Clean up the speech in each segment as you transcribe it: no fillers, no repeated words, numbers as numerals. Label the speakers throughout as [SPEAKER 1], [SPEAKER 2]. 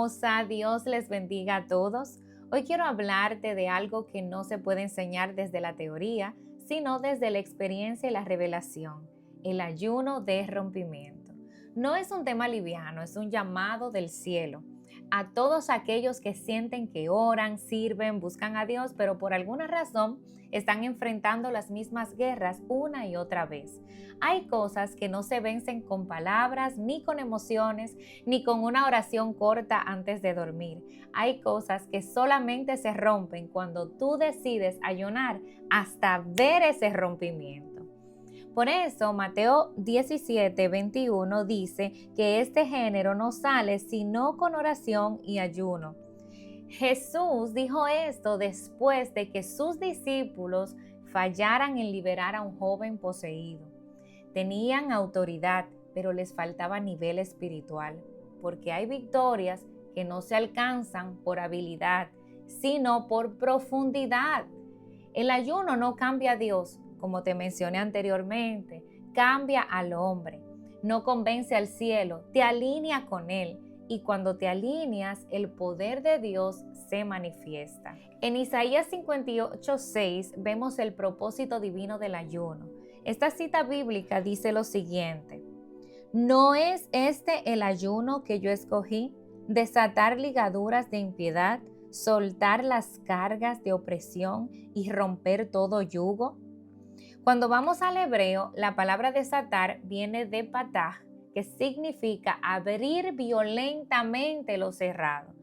[SPEAKER 1] hermosa, Dios les bendiga a todos. Hoy quiero hablarte de algo que no se puede enseñar desde la teoría, sino desde la experiencia y la revelación, el ayuno de rompimiento. No es un tema liviano, es un llamado del cielo a todos aquellos que sienten que oran, sirven, buscan a Dios, pero por alguna razón están enfrentando las mismas guerras una y otra vez. Hay cosas que no se vencen con palabras, ni con emociones, ni con una oración corta antes de dormir. Hay cosas que solamente se rompen cuando tú decides ayunar hasta ver ese rompimiento. Por eso Mateo 17:21 dice que este género no sale sino con oración y ayuno. Jesús dijo esto después de que sus discípulos fallaran en liberar a un joven poseído. Tenían autoridad, pero les faltaba nivel espiritual, porque hay victorias que no se alcanzan por habilidad, sino por profundidad. El ayuno no cambia a Dios, como te mencioné anteriormente, cambia al hombre, no convence al cielo, te alinea con Él. Y cuando te alineas, el poder de Dios se manifiesta. En Isaías 58:6 vemos el propósito divino del ayuno. Esta cita bíblica dice lo siguiente: ¿no es este el ayuno que yo escogí? Desatar ligaduras de impiedad, soltar las cargas de opresión y romper todo yugo. Cuando vamos al hebreo, la palabra desatar viene de patah, que significa abrir violentamente lo cerrado.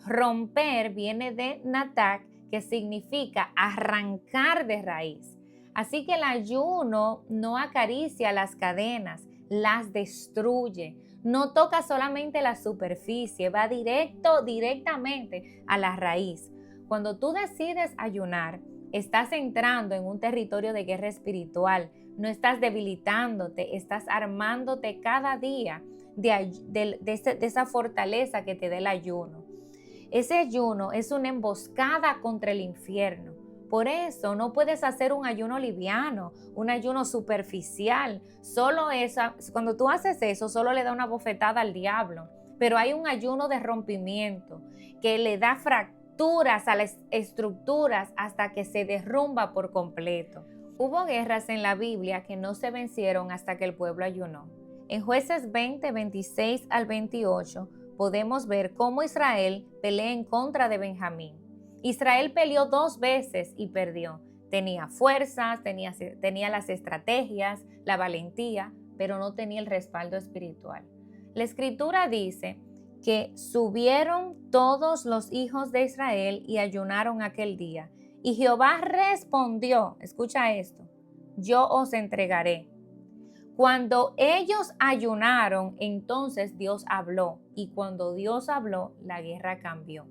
[SPEAKER 1] Romper viene de natak, que significa arrancar de raíz. Así que el ayuno no acaricia las cadenas, las destruye. No toca solamente la superficie, va directamente a la raíz. Cuando tú decides ayunar, estás entrando en un territorio de guerra espiritual. No estás debilitándote, estás armándote cada día de esa fortaleza que te da el ayuno. Ese ayuno es una emboscada contra el infierno. Por eso no puedes hacer un ayuno liviano, un ayuno superficial. Cuando tú haces eso, solo le da una bofetada al diablo. Pero hay un ayuno de rompimiento que le da fracturas a las estructuras hasta que se derrumba por completo. Hubo guerras en la Biblia que no se vencieron hasta que el pueblo ayunó. En Jueces 20:26 al 28 podemos ver cómo Israel pelea en contra de Benjamín. Israel peleó 2 veces y perdió. Tenía fuerzas, tenía las estrategias, la valentía, pero no tenía el respaldo espiritual. La escritura dice que subieron todos los hijos de Israel y ayunaron aquel día. Y Jehová respondió, escucha esto: yo os entregaré. Cuando ellos ayunaron, entonces Dios habló. Y cuando Dios habló, la guerra cambió.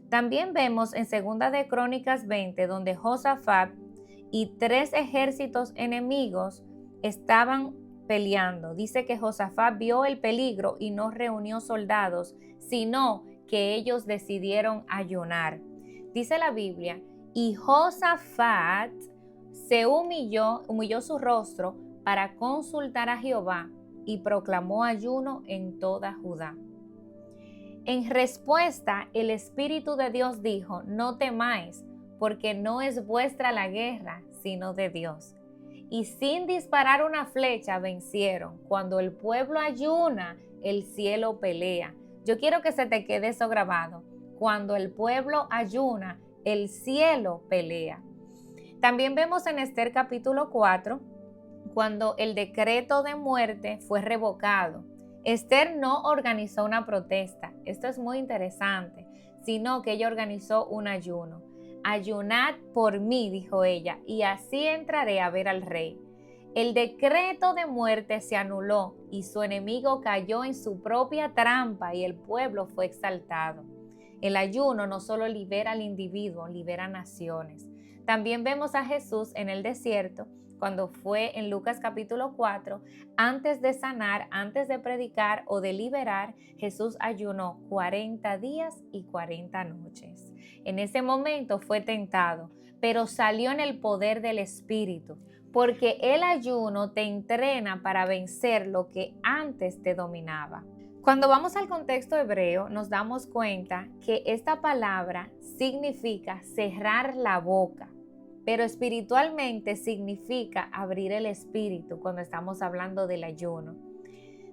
[SPEAKER 1] También vemos en 2 de Crónicas 20, donde Josafat y 3 ejércitos enemigos estaban peleando. Dice que Josafat vio el peligro y no reunió soldados, sino que ellos decidieron ayunar. Dice la Biblia: y Josafat se humilló su rostro para consultar a Jehová y proclamó ayuno en toda Judá. En respuesta, el Espíritu de Dios dijo: no temáis, porque no es vuestra la guerra, sino de Dios. Y sin disparar una flecha vencieron. Cuando el pueblo ayuna, el cielo pelea. Yo quiero que se te quede eso grabado. Cuando el pueblo ayuna, el cielo pelea. También vemos en Esther capítulo 4, cuando el decreto de muerte fue revocado. Esther no organizó una protesta, esto es muy interesante, sino que ella organizó un ayuno. Ayunad por mí, dijo ella, y así entraré a ver al rey. El decreto de muerte se anuló y su enemigo cayó en su propia trampa y el pueblo fue exaltado. El ayuno no solo libera al individuo, libera naciones. También vemos a Jesús en el desierto, cuando fue en Lucas capítulo 4, antes de sanar, antes de predicar o de liberar, Jesús ayunó 40 días y 40 noches. En ese momento fue tentado, pero salió en el poder del Espíritu, porque el ayuno te entrena para vencer lo que antes te dominaba. Cuando vamos al contexto hebreo, nos damos cuenta que esta palabra significa cerrar la boca, pero espiritualmente significa abrir el espíritu cuando estamos hablando del ayuno.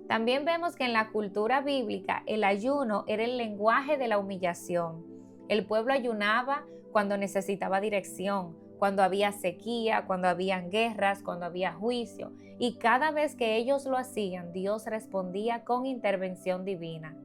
[SPEAKER 1] También vemos que en la cultura bíblica el ayuno era el lenguaje de la humillación. El pueblo ayunaba cuando necesitaba dirección, cuando había sequía, cuando habían guerras, cuando había juicio. Y cada vez que ellos lo hacían, Dios respondía con intervención divina.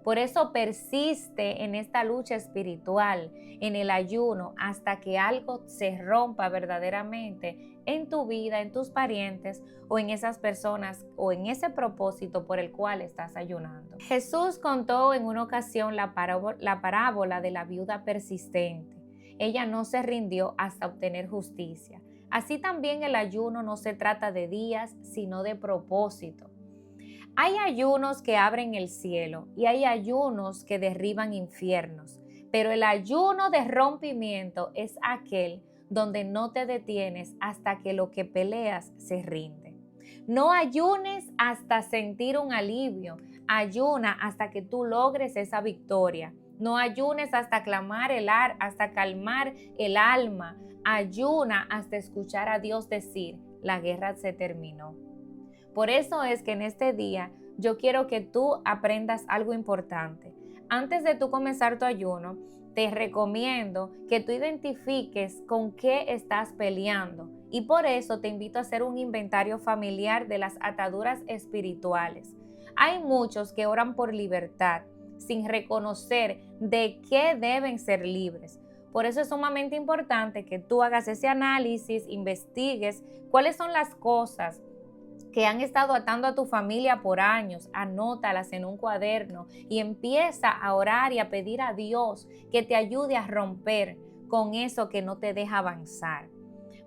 [SPEAKER 1] Por eso persiste en esta lucha espiritual, en el ayuno, hasta que algo se rompa verdaderamente en tu vida, en tus parientes o en esas personas o en ese propósito por el cual estás ayunando. Jesús contó en una ocasión la parábola de la viuda persistente. Ella no se rindió hasta obtener justicia. Así también el ayuno no se trata de días, sino de propósito. Hay ayunos que abren el cielo y hay ayunos que derriban infiernos, pero el ayuno de rompimiento es aquel donde no te detienes hasta que lo que peleas se rinde. No ayunes hasta sentir un alivio, ayuna hasta que tú logres esa victoria. No ayunes hasta hasta calmar el alma. Ayuna hasta escuchar a Dios decir, la guerra se terminó. Por eso es que en este día yo quiero que tú aprendas algo importante. Antes de tú comenzar tu ayuno, te recomiendo que tú identifiques con qué estás peleando. Y por eso te invito a hacer un inventario familiar de las ataduras espirituales. Hay muchos que oran por libertad, sin reconocer de qué deben ser libres. Por eso es sumamente importante que tú hagas ese análisis, investigues cuáles son las cosas que han estado atando a tu familia por años. Anótalas en un cuaderno y empieza a orar y a pedir a Dios que te ayude a romper con eso que no te deja avanzar.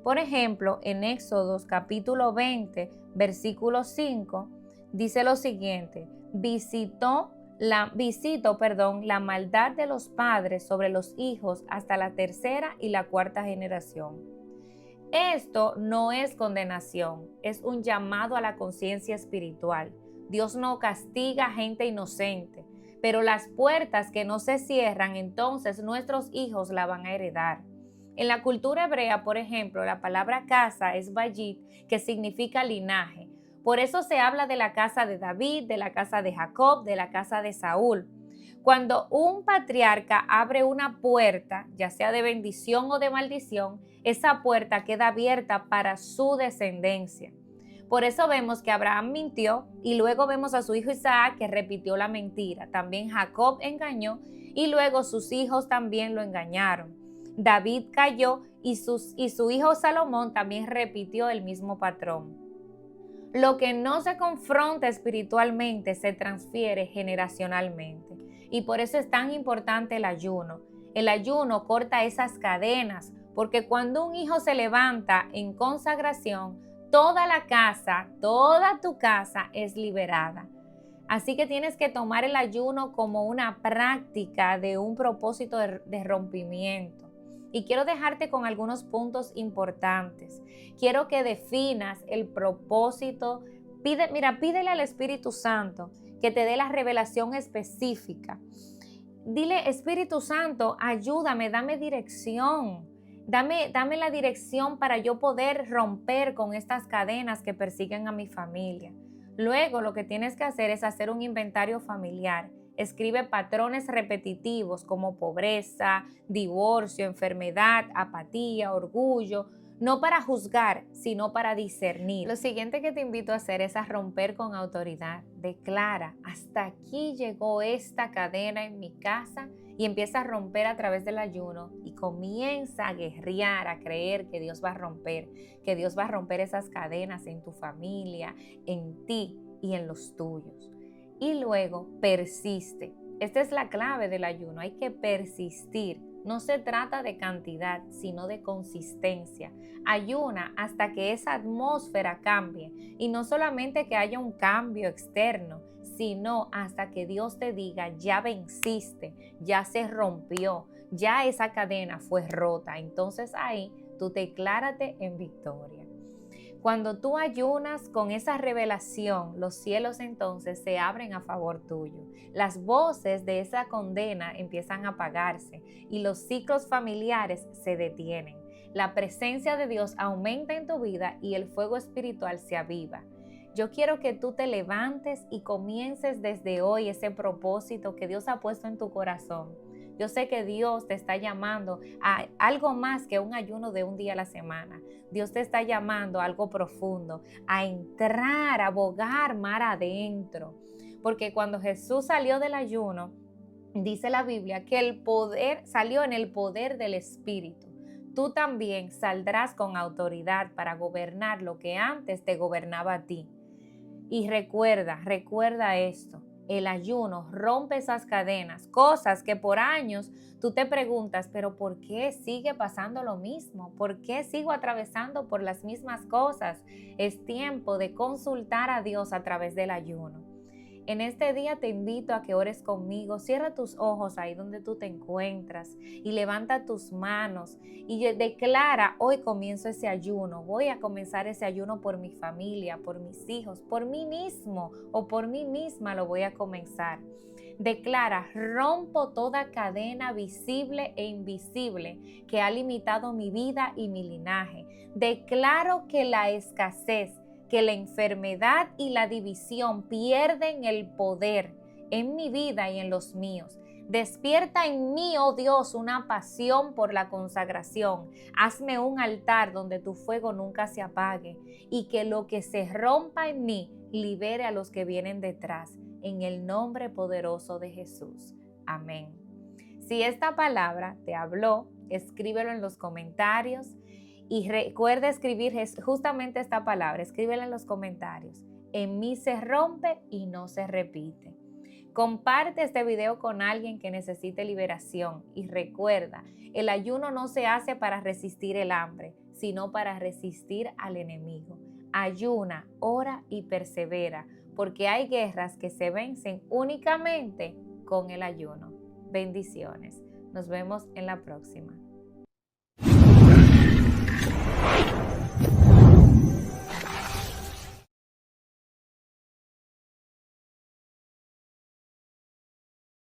[SPEAKER 1] Por ejemplo, en Éxodos capítulo 20, versículo 5, dice lo siguiente: visito la maldad de los padres sobre los hijos hasta la tercera y la cuarta generación. Esto no es condenación, es un llamado a la conciencia espiritual. Dios no castiga a gente inocente, pero las puertas que no se cierran, entonces nuestros hijos la van a heredar. En la cultura hebrea, por ejemplo, la palabra casa es bayit, que significa linaje. Por eso se habla de la casa de David, de la casa de Jacob, de la casa de Saúl. Cuando un patriarca abre una puerta, ya sea de bendición o de maldición, esa puerta queda abierta para su descendencia. Por eso vemos que Abraham mintió y luego vemos a su hijo Isaac que repitió la mentira. También Jacob engañó y luego sus hijos también lo engañaron. David cayó y su hijo Salomón también repitió el mismo patrón. Lo que no se confronta espiritualmente se transfiere generacionalmente. Y por eso es tan importante el ayuno. El ayuno corta esas cadenas, porque cuando un hijo se levanta en consagración, toda la casa, toda tu casa es liberada. Así que tienes que tomar el ayuno como una práctica de un propósito de rompimiento. Y quiero dejarte con algunos puntos importantes. Quiero que definas el propósito. Pídele al Espíritu Santo que te dé la revelación específica. Dile, Espíritu Santo, ayúdame, dame dirección. Dame la dirección para yo poder romper con estas cadenas que persiguen a mi familia. Luego lo que tienes que hacer es hacer un inventario familiar. Escribe patrones repetitivos como pobreza, divorcio, enfermedad, apatía, orgullo, no para juzgar, sino para discernir. Lo siguiente que te invito a hacer es a romper con autoridad. Declara, hasta aquí llegó esta cadena en mi casa, y empieza a romper a través del ayuno y comienza a guerrear, a creer que Dios va a romper esas cadenas en tu familia, en ti y en los tuyos. Y luego persiste. Esta es la clave del ayuno, hay que persistir. No se trata de cantidad, sino de consistencia. Ayuna hasta que esa atmósfera cambie, y no solamente que haya un cambio externo, sino hasta que Dios te diga, ya venciste, ya se rompió, ya esa cadena fue rota. Entonces ahí tú declárate en victoria. Cuando tú ayunas con esa revelación, los cielos entonces se abren a favor tuyo. Las voces de esa condena empiezan a apagarse y los ciclos familiares se detienen. La presencia de Dios aumenta en tu vida y el fuego espiritual se aviva. Yo quiero que tú te levantes y comiences desde hoy ese propósito que Dios ha puesto en tu corazón. Yo sé que Dios te está llamando a algo más que un ayuno de un día a la semana. Dios te está llamando a algo profundo, a entrar, a bogar mar adentro. Porque cuando Jesús salió del ayuno, dice la Biblia que el poder salió en el poder del Espíritu. Tú también saldrás con autoridad para gobernar lo que antes te gobernaba a ti. Y recuerda esto. El ayuno rompe esas cadenas, cosas que por años tú te preguntas, pero ¿por qué sigue pasando lo mismo? ¿Por qué sigo atravesando por las mismas cosas? Es tiempo de consultar a Dios a través del ayuno. En este día te invito a que ores conmigo. Cierra tus ojos ahí donde tú te encuentras y levanta tus manos y declara: hoy comienzo ese ayuno. Voy a comenzar ese ayuno por mi familia, por mis hijos, por mí mismo o por mí misma lo voy a comenzar. Declara: rompo toda cadena visible e invisible que ha limitado mi vida y mi linaje. Declaro que la escasez, que la enfermedad y la división pierden el poder en mi vida y en los míos. Despierta en mí, oh Dios, una pasión por la consagración. Hazme un altar donde tu fuego nunca se apague y que lo que se rompa en mí libere a los que vienen detrás. En el nombre poderoso de Jesús. Amén. Si esta palabra te habló, escríbelo en los comentarios. Y recuerda escribir justamente esta palabra, escríbela en los comentarios. En mí se rompe y no se repite. Comparte este video con alguien que necesite liberación y recuerda, el ayuno no se hace para resistir el hambre, sino para resistir al enemigo. Ayuna, ora y persevera, porque hay guerras que se vencen únicamente con el ayuno. Bendiciones. Nos vemos en la próxima.